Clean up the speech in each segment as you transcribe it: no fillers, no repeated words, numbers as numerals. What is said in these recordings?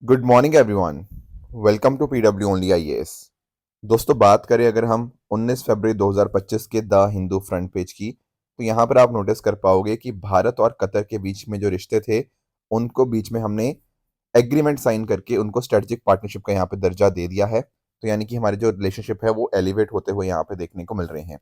Good morning everyone. Welcome to PW Only IAS. दोस्तों, बात करें अगर हम 19 फरवरी 2025 के द हिंदू फ्रंट पेज की, तो यहाँ पर आप नोटिस कर पाओगे कि भारत और कतर के बीच में जो रिश्ते थे, उनको बीच में हमने एग्रीमेंट साइन करके उनको स्ट्रेटेजिक पार्टनरशिप का यहाँ पे दर्जा दे दिया है। तो यानी कि हमारे जो रिलेशनशिप है वो एलिवेट होते हुए यहाँ पे देखने को मिल रहे हैं।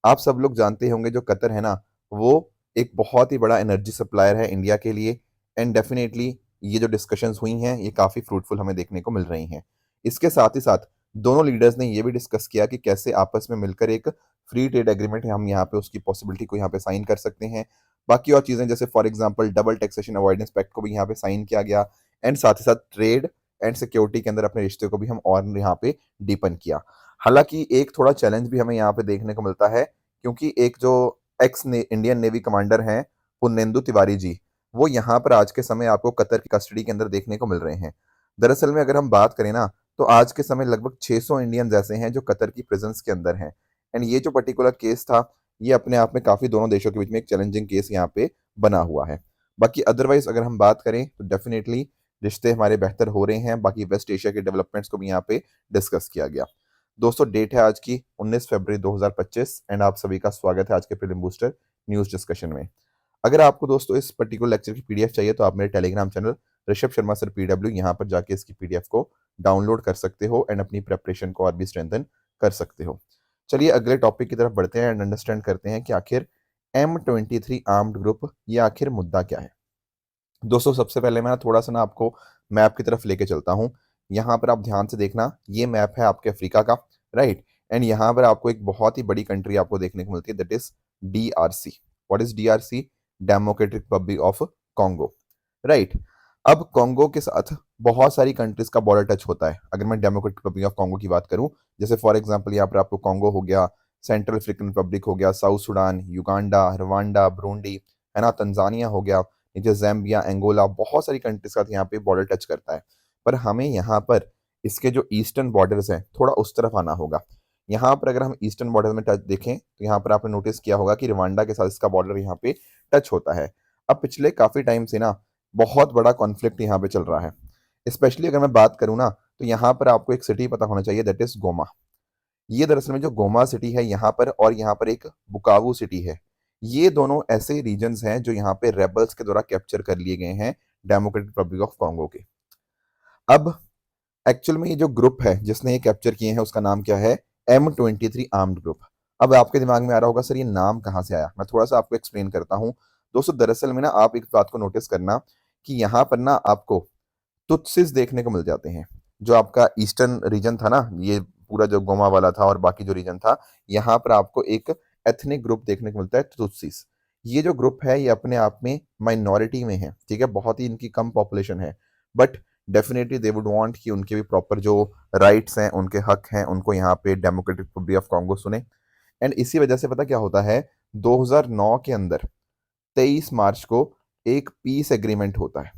आप सब लोग जानते होंगे जो कतर है ना, वो एक बहुत ही बड़ा एनर्जी सप्लायर है इंडिया के लिए। एंड डेफिनेटली ये जो डिस्कशंस हुई हैं ये काफ़ी फ्रूटफुल हमें देखने को मिल रही हैं। इसके साथ ही साथ दोनों लीडर्स ने ये भी डिस्कस किया कि कैसे आपस में मिलकर एक फ्री ट्रेड एग्रीमेंट है, हम यहाँ पे उसकी पॉसिबिलिटी को यहाँ पे साइन कर सकते हैं। बाकी और चीज़ें जैसे for example double taxation avoidance pact को भी यहाँ पे साइन किया गया। एंड साथ ही साथ ट्रेड एंड सिक्योरिटी के अंदर अपने रिश्ते को भी हम और यहाँ पे डीपन किया। हालांकि एक थोड़ा चैलेंज भी हमें यहाँ पे देखने को मिलता है, क्योंकि एक जो इंडियन नेवी कमांडर हैं पुनेंदु तिवारी जी, वो यहाँ पर आज के समय आपको कतर की कस्टडी के अंदर देखने को मिल रहे हैं। दरअसल में अगर हम बात करें ना, तो आज के समय लगभग 600 इंडियंस ऐसे हैं जो कतर की प्रेजेंस के अंदर हैं। एंड ये जो पर्टिकुलर केस था, ये अपने आप में काफ़ी दोनों देशों के बीच में एक चैलेंजिंग केस यहाँ पे बना हुआ है। बाकी अदरवाइज अगर हम बात करें तो डेफिनेटली रिश्ते हमारे बेहतर हो रहे हैं। बाकी वेस्ट एशिया के डेवलपमेंट्स को भी यहाँ पे डिस्कस किया गया। दोस्तों, डेट है आज की 19 फरवरी 2025 एंड आप सभी का स्वागत है आज के प्रीलिम बूस्टर न्यूज़ डिस्कशन में। अगर आपको दोस्तों इस पर्टिकुलर लेक्चर की पीडीएफ चाहिए तो आप मेरे Telegram channel Rishabh Sharma sir PW यहाँ पर जाके इसकी पीडीएफ को डाउनलोड कर सकते हो एंड अपनी प्रेपरेशन को और भी स्ट्रेंथन कर सकते हो। चलिए अगले टॉपिक की तरफ बढ़ते हैं एंड अंडरस्टैंड करते हैं कि आखिर M23 आर्म्ड ग्रुप ये आखिर मुद्दा क्या है। दोस्तों, सबसे पहले मैं थोड़ा सा ना आपको मैप की तरफ लेके चलता हूँ। यहाँ पर आप ध्यान से देखना, ये मैप है आपके अफ्रीका का, राइट। एंड यहाँ पर आपको एक बहुत ही बड़ी कंट्री आपको देखने को मिलती है, that is DRC। What is DRC? Democratic Republic of Congo, right. अब कॉन्गो के साथ बहुत सारी कंट्रीज का बॉर्डर टच होता है। अगर मैं डेमोक्रेटिक रिपब्लिक ऑफ कॉन्गो की बात करूं, जैसे फॉर एग्जांपल यहाँ पर आपको कॉन्गो हो गया, सेंट्रल अफ्रीकन रिपब्लिक हो गया, south Sudan, Uganda, Rwanda, Burundi, है ना, तंजानिया हो गया, नीचे जैम्बिया, एंगोला, बहुत सारी कंट्रीज के साथ यहाँ पे बॉर्डर टच करता है। पर हमें यहाँ पर इसके जो ईस्टर्न बॉर्डर्स हैं थोड़ा उस तरफ आना होगा। यहाँ पर अगर हम ईस्टर्न बॉर्डर में टच देखें तो यहाँ पर आपने नोटिस किया होगा कि रवांडा के साथ इसका बॉर्डर यहाँ पे टच होता है। अब पिछले काफी टाइम से ना बहुत बड़ा कॉन्फ्लिक्ट यहाँ पे चल रहा है। स्पेशली अगर मैं बात करूँ ना, तो यहाँ पर आपको एक सिटी पता होना चाहिए, दैट इज गोमा। ये दरअसल में जो गोमा सिटी है यहाँ पर, और यहाँ पर एक बुकावू सिटी है, ये दोनों ऐसे रीजन्स हैं जो यहाँ पे रेबल्स के द्वारा कैप्चर कर लिए गए हैं डेमोक्रेटिक रिपब्लिक ऑफ कॉन्गो के। अब एक्चुअल में ये जो ग्रुप है जिसने ये कैप्चर किए हैं उसका नाम क्या है? M23 armed group. अब आपके दिमाग में आ रहा होगा सर ये नाम कहाँ से आया, मैं थोड़ा सा आपको एक्सप्लेन करता हूँ। दोस्तों, दरअसल में ना आप एक बात को नोटिस करना कि यहाँ पर ना आपको तुत्सिस देखने को मिल जाते हैं। जो आपका ईस्टर्न रीजन था ना, ये पूरा जो गोमा वाला था और बाकी जो रीजन था, यहाँ पर आपको एक एथनिक ग्रुप देखने को मिलता है, तुत्सिस। ये जो ग्रुप है ये अपने आप में माइनॉरिटी में है, ठीक है, बहुत ही इनकी कम पॉपुलेशन है। But definitely they would want कि उनके भी प्रॉपर जो राइट्स हैं, उनके हक हैं, उनको यहाँ पे डेमोक्रेटिक रिपब्लिक ऑफ कॉन्गो सुने। एंड इसी वजह से पता क्या होता है, 2009 के अंदर 23 मार्च को एक पीस एग्रीमेंट होता है,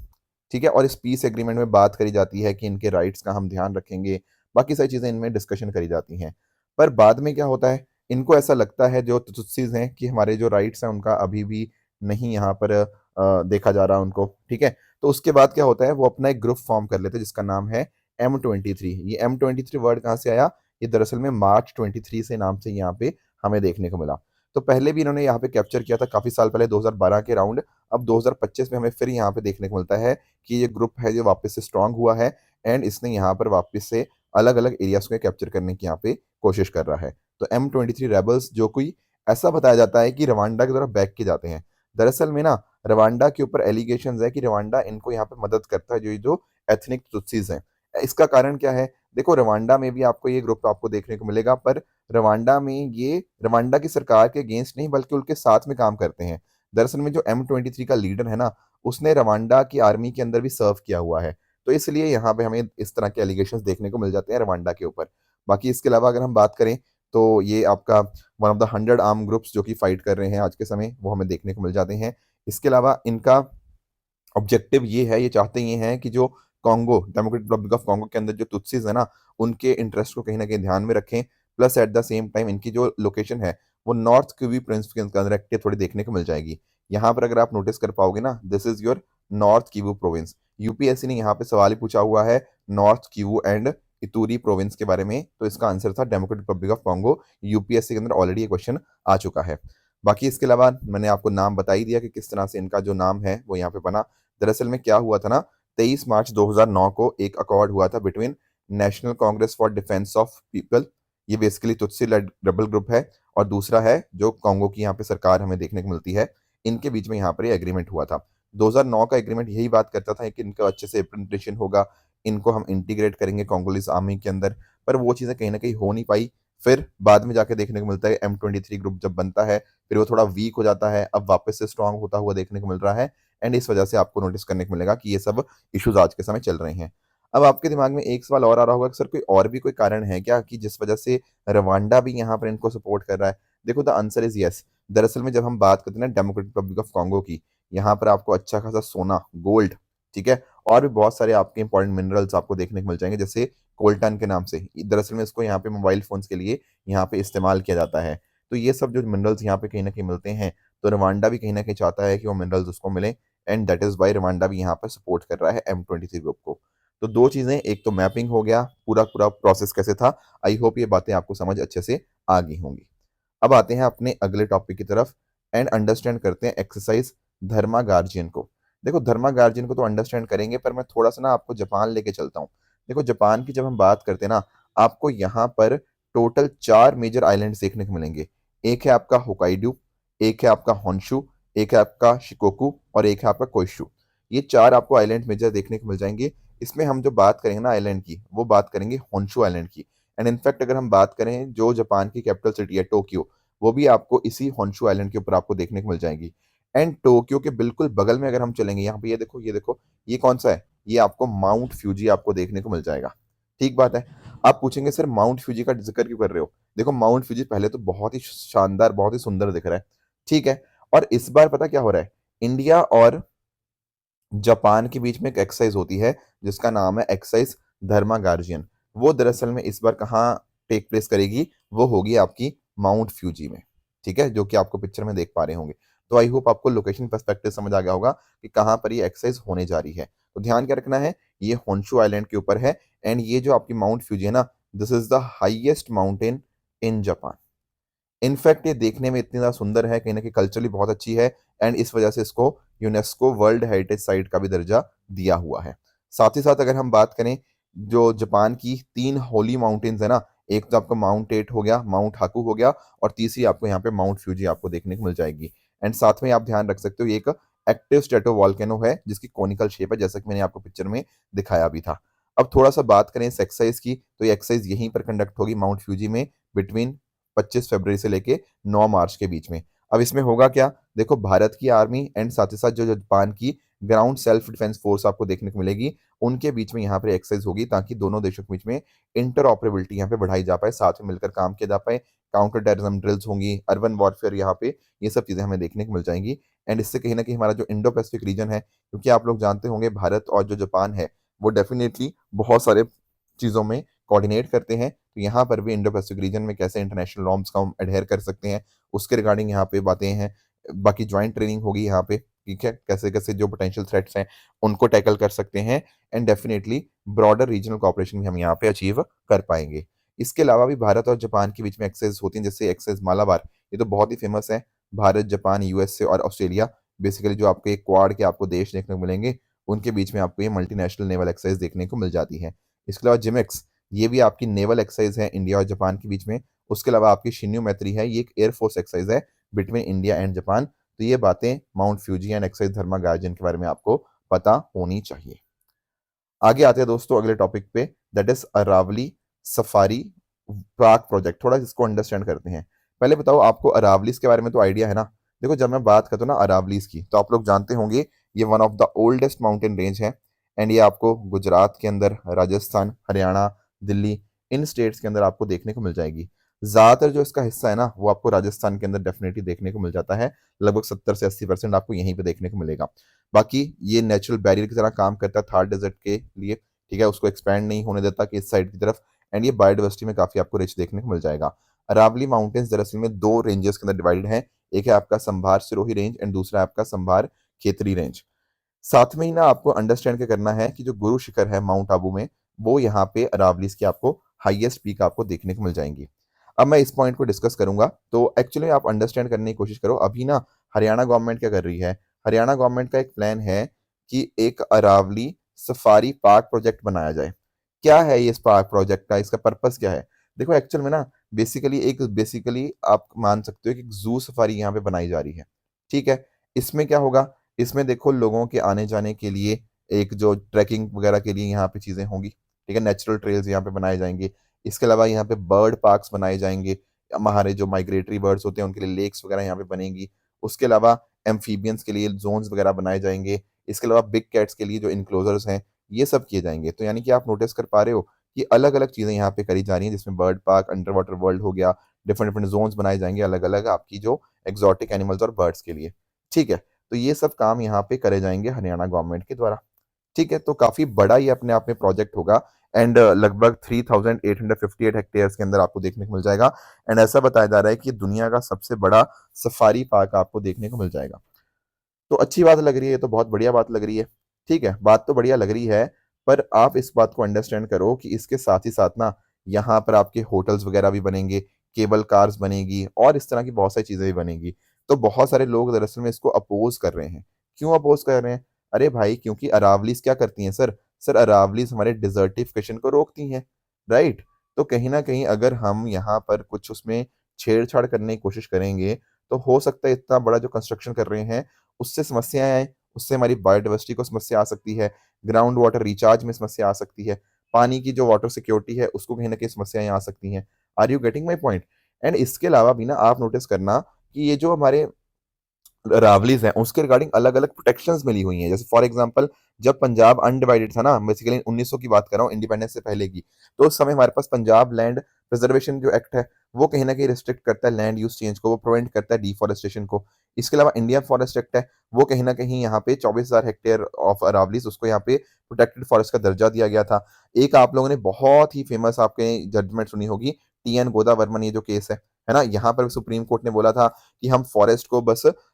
ठीक है। और इस पीस एग्रीमेंट में बात करी जाती है कि इनके राइट्स का हम ध्यान रखेंगे, बाकी सारी चीज़ें इनमें डिस्कशन करी जाती हैं। पर बाद में क्या होता है, इनको ऐसा लगता है जो तुत्सीज हैं कि हमारे जो राइट्स हैं उनका अभी भी नहीं यहाँ पर देखा जा रहा उनको, ठीक है। तो उसके बाद क्या होता है, वो अपना एक ग्रुप फॉर्म कर लेते हैं जिसका नाम है M23। ये M23 वर्ड कहाँ से आया? ये दरअसल में मार्च 23 से नाम से यहाँ पे हमें देखने को मिला। तो पहले भी इन्होंने यहाँ पे कैप्चर किया था काफी साल पहले, 2012 के राउंड। अब 2025 में हमें फिर यहाँ पे देखने को मिलता है कि ये ग्रुप है जो वापस से स्ट्रांग हुआ है एंड इसने यहाँ पर वापस से अलग अलग एरियाज को कैप्चर करने की यहाँ पे कोशिश कर रहा है। तो M23 रेबल्स जो कोई ऐसा बताया जाता है कि रवांडा के द्वारा बैक किए जाते हैं। दरअसल में ना रवांडा के ऊपर एलिगेशंस है कि रवांडा इनको यहाँ पे मदद करता है, जो एथनिक तुत्सीज हैं। इसका कारण क्या है? देखो, रवांडा में भी आपको ये ग्रुप आपको देखने को मिलेगा, पर रवांडा में ये रवांडा की सरकार के अगेंस्ट नहीं बल्कि उनके साथ में काम करते हैं। दरअसल में जो M23 का लीडर है ना, उसने रवांडा की आर्मी के अंदर भी सर्व किया हुआ है। तो इसलिए यहाँ पे हमें इस तरह के एलिगेशंस देखने को मिल जाते हैं रवांडा के ऊपर। बाकी इसके अलावा अगर हम बात करें तो ये आपका one of the 100 arm groups जो कि फाइट कर रहे हैं आज के समय, वो हमें देखने को मिल जाते हैं। इसके अलावा इनका ऑब्जेक्टिव ये है, ये चाहते ये हैं कि जो Congo democratic Republic of Congo के अंदर जो तुत्सीज है ना, उनके इंटरेस्ट को कहीं ना कहीं ध्यान में रखें। Plus at the same time इनकी जो लोकेशन है वो नॉर्थ किवी प्रिंस के अंदर एक्टिव थोड़ी देखने को मिल जाएगी। यहाँ पर अगर आप नोटिस कर पाओगे ना, this is your north Kivu province. UPSC ने यहाँ पे सवाल ही पूछा हुआ है नॉर्थ किवू एंड इतूरी प्रोविंस के बारे में, तो इसका आंसर था democratic Republic of Congo. UPSC के अंदर ऑलरेडी ये क्वेश्चन आ चुका है। बाकी इसके अलावा मैंने आपको नाम बता ही दिया कि किस तरह से इनका जो नाम है वो यहाँ पे बना। दरअसल में क्या हुआ था ना, 23 मार्च 2009 को एक अकॉर्ड हुआ था between National Congress for Defence of People, ये basically Tutsi led rebel group है, और दूसरा है जो कॉन्गो की यहाँ पे सरकार हमें देखने को मिलती है, इनके बीच में यहाँ पर ये एग्रीमेंट हुआ था। 2009 का एग्रीमेंट यही बात करता था कि इनका अच्छे से इम्प्लीमेंटेशन होगा, इनको हम इंटीग्रेट करेंगे कांगोलीज आर्मी के अंदर, पर वो चीज़ें कहीं ना कहीं हो नहीं पाई। फिर बाद में जाके देखने को मिलता है M23 ग्रुप जब बनता है, फिर वो थोड़ा वीक हो जाता है, अब वापस से स्ट्रांग होता हुआ देखने को मिल रहा है, एंड इस वजह से आपको नोटिस करने को मिलेगा कि ये सब इश्यूज आज के समय चल रहे हैं। अब आपके दिमाग में एक सवाल और आ रहा होगा कि सर कोई और भी कोई कारण है क्या कि जिस वजह से रवांडा भी यहाँ पर इनको सपोर्ट कर रहा है? देखो द आंसर इज यस। दरअसल में जब हम बात करते हैं ना डेमोक्रेटिक रिपब्लिक ऑफ कॉन्गो की, यहाँ पर आपको अच्छा खासा सोना, गोल्ड, ठीक है, और भी बहुत सारे आपके इंपॉर्टेंट मिनरल्स आपको देखने को मिल जाएंगे, जैसे कोल्टन के नाम से। दरअसल में इसको यहाँ पे मोबाइल फोन्स के लिए यहाँ पे इस्तेमाल किया जाता है। तो ये सब जो मिनरल्स यहाँ पे कहीं ना कहीं मिलते हैं, तो रवांडा भी कहीं ना कहीं चाहता है कि वो मिनरल्स उसको मिले, and that is why Rwanda भी यहाँ पर सपोर्ट कर रहा है M23 ग्रुप को। तो दो चीजें, एक तो मैपिंग हो गया, पूरा पूरा प्रोसेस कैसे था। आई होप ये बातें आपको समझ अच्छे से आ गई होंगी। अब आते हैं अपने अगले टॉपिक की तरफ एंड अंडरस्टैंड करते हैं एक्सरसाइज धर्मा गार्जियन को। देखो धर्मा गार्जियन को तो अंडरस्टैंड करेंगे, पर मैं थोड़ा सा ना आपको जापान लेके चलता हूँ। देखो जापान की जब हम बात करते हैं ना, आपको यहाँ पर टोटल 4 मेजर आइलैंड्स देखने को मिलेंगे। एक है आपका होकाइडू, एक है आपका होन्शु, एक है आपका शिकोकू, और एक है आपका कोइशू। ये 4 आपको आइलैंड मेजर देखने को मिल जाएंगे। इसमें हम जो बात करेंगे ना आइलैंड की, वो बात करेंगे होन्शु आइलैंड की। एंड इनफैक्ट अगर हम बात करें जो जापान की कैपिटल सिटी है टोक्यो, वो भी आपको इसी होन्शु आइलैंड के ऊपर आपको देखने को मिल जाएगी। एंड टोक्यो के बिल्कुल बगल में अगर हम चलेंगे, यहाँ पे ये देखो, ये देखो, ये कौन सा है? ये आपको माउंट फ्यूजी आपको देखने को मिल जाएगा। ठीक बात है। आप पूछेंगे सर माउंट फ्यूजी का जिक्र क्यों कर रहे हो? देखो माउंट फ्यूजी पहले तो बहुत ही शानदार, बहुत ही सुंदर दिख रहा है, ठीक है। और इस बार पता क्या हो रहा है, इंडिया और जापान के बीच में एक एक्सरसाइज होती है जिसका नाम है एक्सरसाइज धर्मा गार्जियन। वो दरअसल में इस बार कहाँ टेक प्लेस करेगी? वो होगी आपकी माउंट फ्यूजी में, ठीक है, जो कि आपको पिक्चर में देख पा रहे होंगे। तो आई होप आपको लोकेशन पर्सपेक्टिव समझ आ गया होगा कि कहाँ पर ये एक्सरसाइज होने जा रही है। तो ध्यान क्या रखना है, ये होन्शु आइलैंड के ऊपर है, एंड ये जो आपकी माउंट फ्यूजी है ना, this is the highest mountain in Japan. In fact ये देखने में इतनी ज़्यादा सुंदर है, कहीं न कहीं कल्चरली बहुत अच्छी है, एंड इस वजह से इसको यूनेस्को वर्ल्ड हेरिटेज साइट का भी दर्जा दिया हुआ है। साथ ही साथ अगर हम बात करें, जो जापान की 3 होली माउंटेन्स है ना, एक तो आपका माउंट एट हो गया, माउंट हाकू हो गया, और तीसरी आपको यहाँ पे माउंट फ्यूजी आपको देखने को मिल जाएगी। एंड साथ में आप ध्यान रख सकते हो, ये एक एक्टिव स्ट्रेटो वोल्केनो है जिसकी कोनिकल शेप है, जैसा कि मैंने आपको पिक्चर में दिखाया भी था। अब थोड़ा-सा बात करें इस एक्सरसाइज की, तो ये एक्सरसाइज यहीं पर कंडक्ट होगी माउंट फ्यूजी में बिटवीन 25 फरवरी से लेके 9 मार्च के बीच में। अब इसमें होगा क्या? देखो भारत की आर्मी एंड साथ ही साथ जो जापान की ग्राउंड सेल्फ डिफेंस फोर्स आपको देखने को मिलेगी, उनके बीच में यहाँ पे एक्सरसाइज होगी ताकि दोनों देशों के बीच में इंटरऑपरेबिलिटी यहाँ पे बढ़ाई जा पाए, साथ में मिलकर काम किया जा पाए। काउंटर टेररिज्म ड्रिल्स होंगी, अर्बन वॉरफेयर यहाँ पे, ये सब चीज़ें हमें देखने को मिल जाएंगी। एंड इससे कहीं न कहीं हमारा जो इंडो पैसिफिक रीजन है, क्योंकि आप लोग जानते होंगे भारत और जो जापान है, वो डेफिनिटली बहुत सारे चीज़ों में कोऑर्डिनेट करते हैं। तो यहाँ पर भी इंडो पैसिफिक रीजन में कैसे इंटरनेशनल नॉर्म्स का हम एडहेयर कर सकते हैं, उसके रिगार्डिंग यहाँ पे बातें हैं। बाकी जॉइंट ट्रेनिंग होगी यहाँ पे, ठीक है, कैसे-कैसे जो पोटेंशियल थ्रेट्स हैं, उनको टैकल कर सकते हैं, and definitely broader regional cooperation भी हम यहाँ पे अचीव कर पाएँगे। इसके अलावा भी भारत और जापान के बीच में एक्सरसाइज़ होती हैं, जैसे एक्सरसाइज़ मालाबार, ये तो बहुत ही फेमस है। भारत, जापान, यूएसए और ऑस्ट्रेलिया, बेसिकली जो आपके क्वाड के आपको देश देखने को मिलेंगे, उनके बीच में आपको ये मल्टीनेशनल नेवल एक्सरसाइज़ देखने को मिल जाती है। इसके अलावा जिमेक्स, ये भी आपकी नेवल एक्सरसाइज है इंडिया और जापान के बीच में। उसके अलावा आपकी शिन्यू मैत्री है, ये एक एयर फोर्स एक्सरसाइज है बिटवीन इंडिया एंड जापान। तो ये बातें Mount Fuji and exercise Dharma Guardian के बारे में आपको पता होनी चाहिए। आगे आते हैं दोस्तों अगले टॉपिक पे, that is Aravalli safari park project. थोड़ा इसको अंडरस्टैंड करते हैं। पहले बताओ आपको अरावलीज के बारे में तो आइडिया है ना? देखो जब मैं बात करता हूँ ना अरावलीज की, तो आप लोग जानते होंगे ये one of the oldest mountain range है, एंड ये आपको गुजरात के अंदर, राजस्थान, हरियाणा, दिल्ली, इन स्टेट्स के अंदर आपको देखने को मिल जाएगी। ज्यादातर जो इसका हिस्सा है ना, वो आपको राजस्थान के अंदर डेफिनेटली देखने को मिल जाता है। लगभग 70 से 80% आपको यहीं पे देखने को मिलेगा। बाकी ये नेचुरल बैरियर की तरह काम करता है थार डेजर्ट के लिए, ठीक है, उसको एक्सपैंड नहीं होने देता कि इस साइड की तरफ, एंड ये बायोडाइवर्सिटी में काफी आपको रिच देखने को मिल जाएगा। अरावली माउंटेन्स दरअसल में 2 रेंजेस के अंदर डिवाइडेड है, एक है आपका संभार सिरोही रेंज एंड दूसरा है आपका संभार खेतरी रेंज। साथ में ही ना आपको अंडरस्टैंड क्या करना है कि जो गुरु शिखर है माउंट आबू में, वो यहाँ पे अरावलीज की आपको हाईएस्ट पीक आपको देखने को मिल जाएंगी। अब मैं इस पॉइंट को डिस्कस करूंगा, तो एक्चुअली आप अंडरस्टैंड करने की कोशिश करो। अभी ना हरियाणा गवर्नमेंट क्या कर रही है, हरियाणा गवर्नमेंट का एक प्लान है कि एक अरावली सफारी पार्क प्रोजेक्ट बनाया जाए। क्या है ये इस पार्क प्रोजेक्ट का, इसका पर्पस क्या है? देखो एक्चुअल में ना बेसिकली आप मान सकते हो कि एक जू सफारी यहाँ पे बनाई जा रही है। ठीक है, इसमें क्या होगा, इसमें देखो लोगों के आने जाने के लिए एक जो ट्रैकिंग वगैरह के लिए यहाँ पे चीज़ें होंगी। ठीक है, नेचुरल ट्रेल्स यहाँ पे बनाए जाएंगे। इसके अलावा यहाँ पे बर्ड पार्क्स बनाए जाएंगे, हमारे जो माइग्रेटरी बर्ड्स होते हैं उनके लिए लेक्स वगैरह यहाँ पे बनेंगी। उसके अलावा एम्फीबियंस के लिए जोन्स वगैरह बनाए जाएंगे। इसके अलावा बिग कैट्स के लिए जो इनक्लोजर्स हैं, ये सब किए जाएंगे। तो यानी कि आप नोटिस कर पा रहे हो कि अलग अलग चीज़ें यहाँ पे करी जा रही हैं, जिसमें bird park, under water world हो गया, डिफरेंट डिफरेंट जोन्स बनाए जाएंगे अलग अलग आपकी जो एक्सोटिक एनिमल्स और बर्ड्स के लिए। ठीक है, तो ये सब काम यहाँ पे करे जाएंगे हरियाणा गवर्नमेंट के द्वारा। ठीक है, तो काफ़ी बड़ा ये अपने आप में प्रोजेक्ट होगा। एंड लगभग 3,858 हेक्टेयर्स के अंदर आपको देखने को मिल जाएगा। एंड ऐसा बताया जा रहा है कि दुनिया का सबसे बड़ा सफारी पार्क आपको देखने को मिल जाएगा। तो अच्छी बात लग रही है, ये तो बहुत बढ़िया बात लग रही है। ठीक है, बात तो बढ़िया लग रही है, पर आप इस बात को अंडरस्टैंड करो कि इसके साथ ही साथ ना यहाँ पर आपके होटल्स वगैरह भी बनेंगे, केबल कार्स बनेगी और इस तरह की बहुत सारी चीज़ें भी बनेंगी। तो बहुत सारे लोग दरअसल में इसको अपोज़ कर रहे हैं। क्यों अपोज़ कर रहे हैं? अरे भाई, क्योंकि अरावलीज़ क्या करती हैं सर? सर अरावलीज़ हमारे डिज़र्टिफ़िकेशन को रोकती हैं, राइट? तो कहीं न कहीं अगर हम यहाँ पर कुछ उसमें छेड़-छाड़ करने की कोशिश करेंगे, तो हो सकता है इतना बड़ा जो कंस्ट्रक्शन कर रहे हैं उससे समस्याएँ आएँ, उससे हमारी बायोडायवर्सिटी को समस्या आ सकती है, ग्राउंड वाटर रिचार्ज में समस्या आ सकती है, पानी की जो वाटर सिक्योरिटी है, उसको कहीं न कहीं समस्याएँ आ सकती हैं। Are you getting my point? And इसके अलावा भी ना आप नोटिस करना कि ये जो हमारे रावलीज़ हैं, उसके रिगार्डिंग अलग-अलग प्रोटेक्शंस मिली हुई हैं। जैसे फॉर एग्ज़ाम्पल जब पंजाब अनडिवाइडेड था ना, बेसिकली 1900 की बात कर रहा हूँ, इंडिपेंडेंस से पहले की, तो उस समय हमारे पास पंजाब लैंड प्रिजर्वेशन जो एक्ट है, वो कहीं न कहीं रिस्ट्रिक्ट करता है लैंड यूज़ चेंज को, वो प्रिवेंट करता है डिफॉरेस्टेशन को। इसके अलावा इंडियन फॉरेस्ट एक्ट है, वो कहीं न कहीं यहाँ पे 24,000 हेक्टेयर ऑफ अरावलीज़ उसको यहाँ पे प्रोटेक्टेड फॉरेस्ट का दर्जा दिया गया था। एक आप लोगों ने बहुत ही फेमस आपने जजमेंट सुनी होगी, टीएन गोदावर्मन ये जो केस है ना? यहाँ पर सुप्रीम कोर्ट ने बोला था कि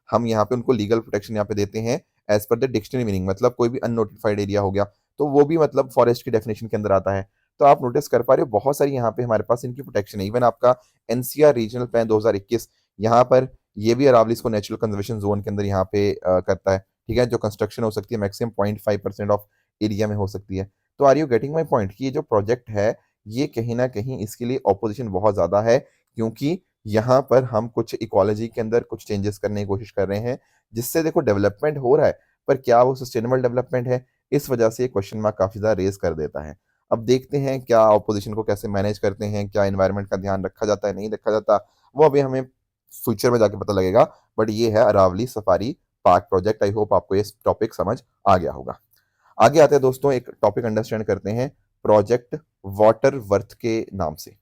हम यहाँ पे उनको लीगल प्रोटेक्शन यहाँ पे देते हैं as per the dictionary meaning, मतलब कोई भी अननोटिफाइड एरिया हो गया तो वो भी मतलब फॉरेस्ट की डेफिनेशन के अंदर आता है। तो आप नोटिस कर पा रहे हो बहुत सारी यहाँ पे हमारे पास इनकी प्रोटेक्शन है। इवन आपका एनसीआर रीजनल प्लान 2021 यहाँ पर ये भी अरावलीज को नेचुरल कंजर्वेशन जोन के अंदर यहाँ पे करता है। ठीक है, जो कंस्ट्रक्शन हो सकती है मैक्सिमम 0.5% ऑफ एरिया में हो सकती है। तो are you getting my point कि ये जो प्रोजेक्ट है ये कहीं ना कहीं इसके लिए ऑपोजिशन बहुत ज्यादा है, क्योंकि यहाँ पर हम कुछ इकोलॉजी के अंदर कुछ चेंजेस करने की कोशिश कर रहे हैं, जिससे देखो डेवलपमेंट हो रहा है, पर क्या वो सस्टेनेबल डेवलपमेंट है? इस वजह से ये क्वेश्चन मार्क काफ़ी ज़्यादा रेज़ कर देता है। अब देखते हैं क्या ऑपोज़िशन को कैसे मैनेज करते हैं, क्या एनवायरनमेंट का ध्यान रखा जाता है, नहीं रखा जाता, वो अभी हमें फ्यूचर में जाके पता लगेगा। बट ये है Aravalli safari park project. I hope आपको ये टॉपिक समझ आ गया होगा। आगे आते हैं दोस्तों, एक टॉपिक अंडरस्टैंड करते हैं, प्रोजेक्ट वाटर वर्थ के नाम से।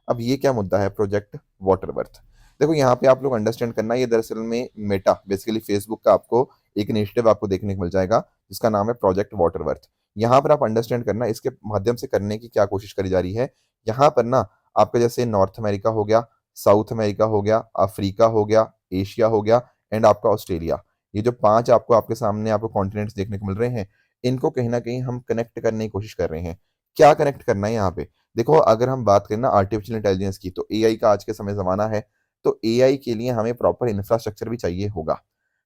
अब ये क्या मुद्दा है प्रोजेक्ट वाटर वर्थ? देखो यहाँ पे आप लोग अंडरस्टैंड करना, ये दरअसल में मेटा बेसिकली फेसबुक का आपको एक इनिशिएटिव आपको देखने को मिल जाएगा, जिसका नाम है प्रोजेक्ट वाटर वर्थ। यहाँ पर आप अंडरस्टैंड करना इसके माध्यम से करने की क्या कोशिश करी जा रही है। यहाँ पर ना आपका जैसे नॉर्थ अमेरिका हो गया, साउथ अमेरिका हो गया, अफ्रीका हो गया, एशिया हो गया एंड आपका ऑस्ट्रेलिया, ये जो 5 आपको आपके सामने आपको कॉन्टिनेंट्स देखने को मिल रहे हैं, इनको कहीं न कहीं हम कनेक्ट करने की कोशिश कर रहे हैं। क्या कनेक्ट करना है यहाँ पे? देखो अगर हम बात करें ना आर्टिफिशियल इंटेलिजेंस की, तो एआई का आज के समय ज़माना है, तो एआई के लिए हमें प्रॉपर इंफ्रास्ट्रक्चर भी चाहिए होगा।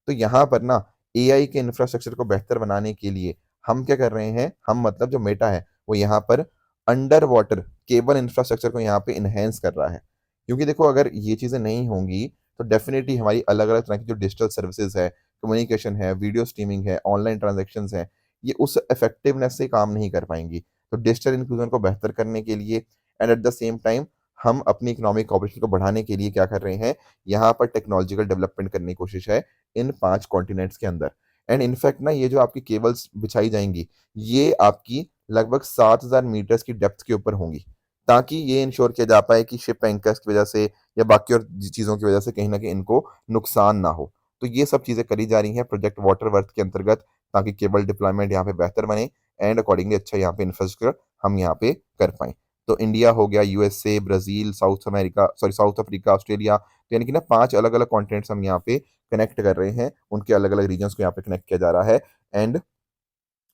तो यहाँ पर ना एआई के इंफ्रास्ट्रक्चर को बेहतर बनाने के लिए हम क्या कर रहे हैं, हम मतलब जो मेटा है, वो यहाँ पर अंडर वाटर केबल इंफ्रास्ट्रक्चर को यहाँ पे एनहांस कर रहा है। क्योंकि देखो अगर ये चीज़ें नहीं होंगी, तो डेफ़िनिटली हमारी अलग-अलग तरह की जो डिजिटल सर्विसेज़ है, कम्युनिकेशन है, वीडियो स्ट्रीमिंग है, ऑनलाइन ट्रांज़ैक्शंस हैं, ये उस इफेक्टिवनेस से काम नहीं कर पाएँगी। तो डिजिटल इंक्लूजन को बेहतर करने के लिए and at the same time हम अपनी इकोनॉमिक कॉपरेशन को बढ़ाने के लिए क्या कर रहे हैं, यहाँ पर टेक्नोलॉजिकल डेवलपमेंट करने की कोशिश है इन 5 कॉन्टिनेंट्स के अंदर। एंड इनफैक्ट ना ये जो आपकी केबल्स बिछाई जाएँगी, ये आपकी लगभग 7,000 मीटर्स की डेप्थ के ऊपर होंगी, ताकि ये इंश्योर किया जा पाए कि शिप एंकर्स की वजह से या बाकी और चीज़ों की वजह से कहीं न कहीं इनको नुकसान ना हो। तो ये सब चीज़ें करी जा रही हैं प्रोजेक्ट वाटर वर्थ के अंतर्गत, ताकि केबल डिप्लॉयमेंट यहाँ पे बेहतर बने एंड अकॉर्डिंगली अच्छा यहाँ पे इंफ्रास्ट्रक्चर हम यहाँ पे कर पाएँ। तो इंडिया हो गया, USA, Brazil, south Africa, Australia, तो यानी कि ना 5 अलग-अलग कॉन्टिनेंट्स हम यहाँ पे कनेक्ट कर रहे हैं, उनके अलग-अलग रीजन्स को यहाँ पे कनेक्ट किया जा रहा है एंड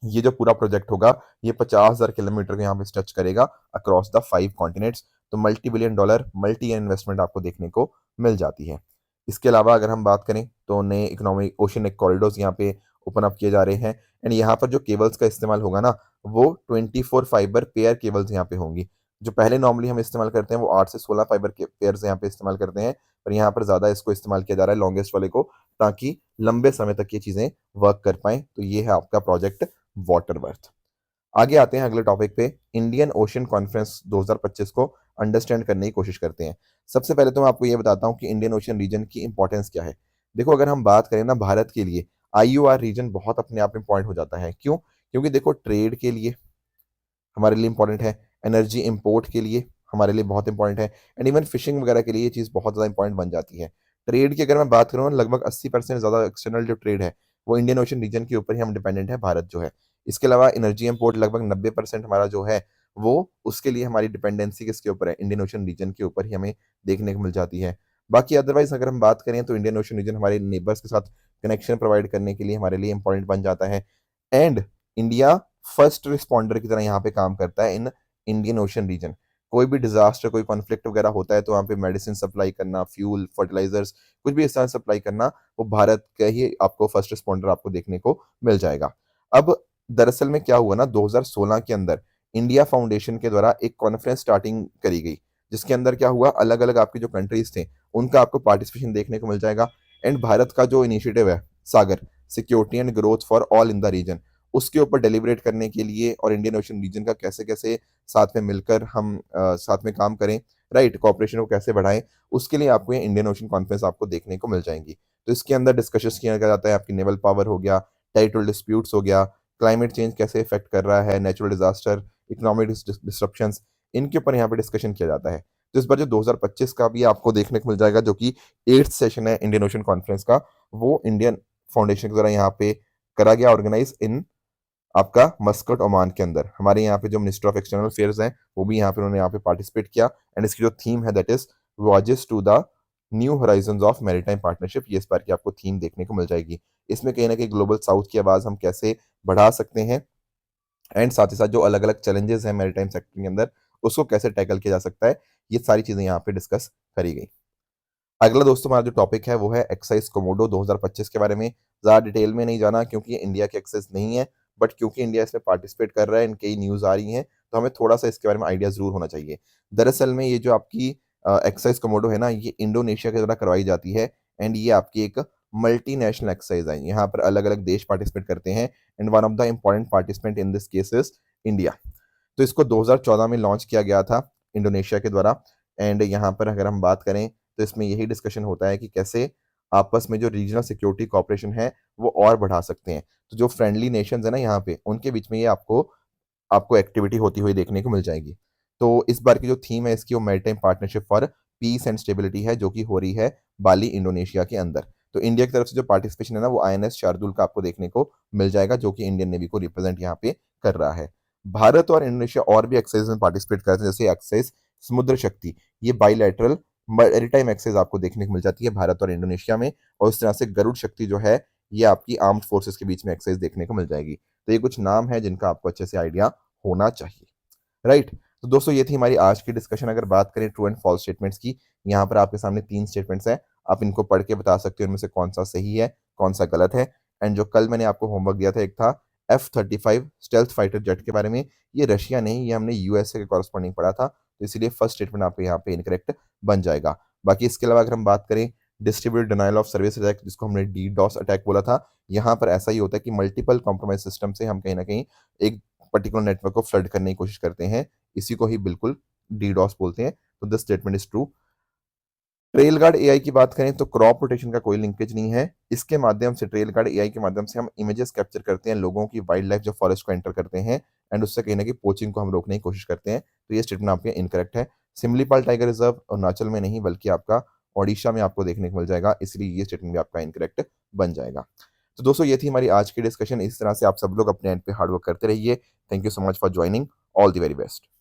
ये जो पूरा प्रोजेक्ट होगा ये 50,000 किलोमीटर को यहाँ पे स्ट्रेच करेगा अक्रॉस द 5 कॉन्टिनेंट्स। तो multi billion dollar multi investment आपको देखने को मिल जाती है। इसके अलावा अगर हम बात करें तो नए इकोनॉमिक ओशन कॉरिडोर्स यहाँ पे ओपन अप किए जा रहे हैं। एंड यहाँ पर जो केबल्स का इस्तेमाल होगा ना, वो 24 फाइबर पेयर केबल्स यहाँ पे होंगी। जो पहले नॉर्मली हम इस्तेमाल करते हैं वो 8 से 16 फाइबर के पेयर्स यहाँ पे इस्तेमाल करते हैं, पर यहाँ पर ज़्यादा इसको इस्तेमाल किया जा रहा है लॉन्गेस्ट वाले को, ताकि लंबे समय तक ये चीज़ें वर्क कर पाएँ। तो ये है आपका प्रोजेक्ट वाटरवर्थ। आगे आते हैं अगले टॉपिक पे, इंडियन ओशन कॉन्फ्रेंस 2025 को अंडरस्टैंड करने की कोशिश करते हैं। सबसे पहले तो मैं आपको ये बताता हूँ कि इंडियन ओशन रीजन की इंपॉर्टेंस क्या है। देखो, अगर हम बात करें ना भारत के लिए, आईयूआर रीजन बहुत अपने आप में पॉइंट हो जाता है। क्यों? क्योंकि देखो, ट्रेड के लिए हमारे लिए इंपॉर्टेंट है, एनर्जी इंपोर्ट के लिए हमारे लिए बहुत इंपॉर्टेंट है, एंड इवन फिशिंग वगैरह के लिए ये चीज़ बहुत ज़्यादा इंपॉर्टेंट बन जाती है। ट्रेड की अगर मैं बात करूँ, लगभग 80% ज़्यादा एक्सटर्नल जो ट्रेड है वो इंडियन ओशन रीजन के ऊपर ही हम डिपेंडेंट है, भारत जो है। इसके अलावा एनर्जी इंपोर्ट लगभग 90% हमारा जो है वो, उसके लिए हमारी डिपेंडेंसी किसके ऊपर है? इंडियन ओशन रीजन के ऊपर ही हमें देखने को मिल जाती है। बाकी अदरवाइज अगर हम बात करें तो इंडियन ओशन रीजन हमारे नेबर्स के साथ कनेक्शन प्रोवाइड करने के लिए हमारे लिए इंपॉर्टेंट बन जाता है। एंड इंडिया फर्स्ट रिस्पॉन्डर की तरह यहाँ पे काम करता है इन इंडियन ओशन रीजन। कोई भी डिजास्टर, कोई कॉन्फ्लिक्ट वगैरह होता है तो वहाँ पे मेडिसिन सप्लाई करना, फ्यूल, फर्टिलाइजर्स, कुछ भी इस तरह सप्लाई करना, वो भारत का ही आपको फर्स्ट रिस्पॉन्डर आपको देखने को मिल जाएगा। अब दरअसल में क्या हुआ ना, 2016 के अंदर इंडिया फाउंडेशन के द्वारा एक कॉन्फ्रेंस स्टार्टिंग करी गई, जिसके अंदर क्या हुआ, अलग अलग आपके जो कंट्रीज थे उनका आपको पार्टिसिपेशन देखने को मिल जाएगा। एंड भारत का जो इनिशिएटिव है SAGAR, security and growth for all in the region, उसके ऊपर डेलिब्रेट करने के लिए और इंडियन ओशन रीजन का कैसे कैसे साथ में मिलकर हम साथ में काम करें, राइट, कॉपरेशन को कैसे बढ़ाएं, उसके लिए आपको ये इंडियन ओशन कॉन्फ्रेंस आपको देखने को मिल जाएंगी। तो इसके अंदर डिस्कशन किया जाता है आपकी नेवल पावर हो गया, टेरिटोरियल डिस्प्यूट्स हो गया, क्लाइमेट चेंज कैसे इफेक्ट कर रहा है, नेचुरल डिजास्टर, इकोनॉमिक डिस्ट्रप्शंस, इनके ऊपर यहाँ पे डिस्कशन किया जाता है। तो इस बार जो 2025 का भी आपको देखने को मिल जाएगा, जो कि 8th सेशन है इंडियन ओशन कॉन्फ्रेंस का, वो इंडियन फाउंडेशन के द्वारा यहाँ पे करा गया ऑर्गेनाइज इन आपका मस्कट, ओमान के अंदर। हमारे यहाँ पे जो मिनिस्टर ऑफ एक्सटर्नल अफेयर्स हैं वो भी यहाँ पे उन्होंने यहाँ पे पार्टिसिपेट किया। एंड इसकी जो थीम है that is voyages to the new horizons of maritime partnership, ये इस बार की आपको थीम देखने को मिल जाएगी। इसमें कहीं ना कहीं ग्लोबल साउथ की आवाज़ हम कैसे बढ़ा सकते हैं, एंड साथ ही साथ जो अलग अलग चैलेंजेस हैं मैरीटाइम सेक्टर के अंदर, उसको कैसे टैकल किया जा सकता है, ये सारी चीज़ें यहाँ पे डिस्कस करी गई। अगला दोस्तों हमारा जो टॉपिक है वो है एक्साइज कोमोडो 2025 के बारे में। ज़्यादा डिटेल में नहीं जाना क्योंकि ये इंडिया के एक्साइज नहीं है, बट क्योंकि इंडिया इसमें पार्टिसिपेट कर रहा है, इनकी न्यूज़ आ रही हैं, तो हमें थोड़ा सा इसके बारे में आइडिया ज़रूर होना चाहिए। दरअसल में ये जो आपकी एक्साइज कोमोडो है ना, ये इंडोनेशिया के द्वारा करवाई जाती है। एंड ये आपकी एक मल्टीनेशनल एक्सरसाइज है, यहाँ पर अलग अलग देश पार्टिसिपेट करते हैं। And one of the important participant in this case is India. तो इसको 2014 में लॉन्च किया गया था इंडोनेशिया के द्वारा। एंड यहाँ पर अगर हम बात करें तो इसमें यही डिस्कशन होता है कि कैसे आपस में जो रीजनल सिक्योरिटी कॉपरेशन है वो और बढ़ा सकते हैं। तो जो फ्रेंडली नेशंस है ना यहाँ पे, उनके बीच में ये आपको आपको एक्टिविटी होती हुई देखने को मिल जाएगी। तो इस बार की जो थीम है इसकी, वो maritime partnership for piece and stability है, जो कि हो रही है बाली, इंडोनेशिया के अंदर। तो इंडिया की तरफ से जो पार्टिसिपेशन है ना, वो आईएनएस शार्दुल का आपको देखने को मिल जाएगा, जो कि इंडियन नेवी को रिप्रेजेंट यहाँ पे कर रहा है। भारत और इंडोनेशिया और भी एक्सरसाइज में पार्टिसिपेट करते हैं, जैसे एक्सरसाइज समुद्र शक्ति, ये बाइलैटरल मैरीटाइम एक्सरसाइज आपको देखने को मिल जाती है भारत और इंडोनेशिया में। और इस तरह से गरुड़ शक्ति जो है, ये आपकी आर्म्ड फोर्सेस के बीच में एक्सरसाइज देखने को मिल जाएगी। तो ये कुछ नाम है जिनका आपको अच्छे से आइडिया होना चाहिए, राइट। तो दोस्तों ये थी हमारी आज की डिस्कशन। अगर बात करें ट्रू एंड फॉल्स स्टेटमेंट्स की, यहाँ पर आपके सामने 3 स्टेटमेंट्स हैं, आप इनको पढ़ के बता सकते हो इनमें से कौन सा सही है, कौन सा गलत है। एंड जो कल मैंने आपको होमवर्क दिया था, एक था F-35 स्टेल्थ फाइटर जेट के बारे में, ये रशिया नहीं, ये हमने यूएसए के कॉरस्पॉन्डिंग पढ़ा था, तो इसीलिए फर्स्ट स्टेटमेंट आपके यहाँ पे इनकरेक्ट बन जाएगा। बाकी इसके अलावा अगर हम बात करें distributed denial of service attack, जिसको हमने डीडॉस अटैक बोला था, यहाँ पर ऐसा ही होता है कि मल्टीपल कॉम्प्रोमाइज सिस्टम से हम कहीं ना कहीं एक पर्टिकुलर नेटवर्क को फ्लड करने की कोशिश करते हैं, इसी को ही बिल्कुल डीडॉस बोलते हैं। तो this statement is true. Trail guard AI की बात करें तो क्रॉप रोटेशन का कोई लिंकेज नहीं है। इसके माध्यम से, ट्रेल गार्ड एआई के माध्यम से हम इमेजेस कैप्चर करते हैं लोगों की, वाइल्ड लाइफ जो फॉरेस्ट को एंटर करते हैं, एंड उससे कहीं ना कहीं पोचिंग को हम रोकने की कोशिश करते हैं। तो ये स्टेटमेंट आपके इनकरेक्ट है। सिमलीपाल टाइगर रिजर्व अरुणाचल में नहीं बल्कि आपका ओडिशा में आपको देखने को मिल जाएगा, इसलिए ये स्टेटमेंट भी आपका इनकरेक्ट बन जाएगा। तो दोस्तों ये थी हमारी आज की डिस्कशन। इस तरह से आप सब लोग अपने एंड पे हार्डवर्क करते रहिए। Thank you so much for joining. All the very best.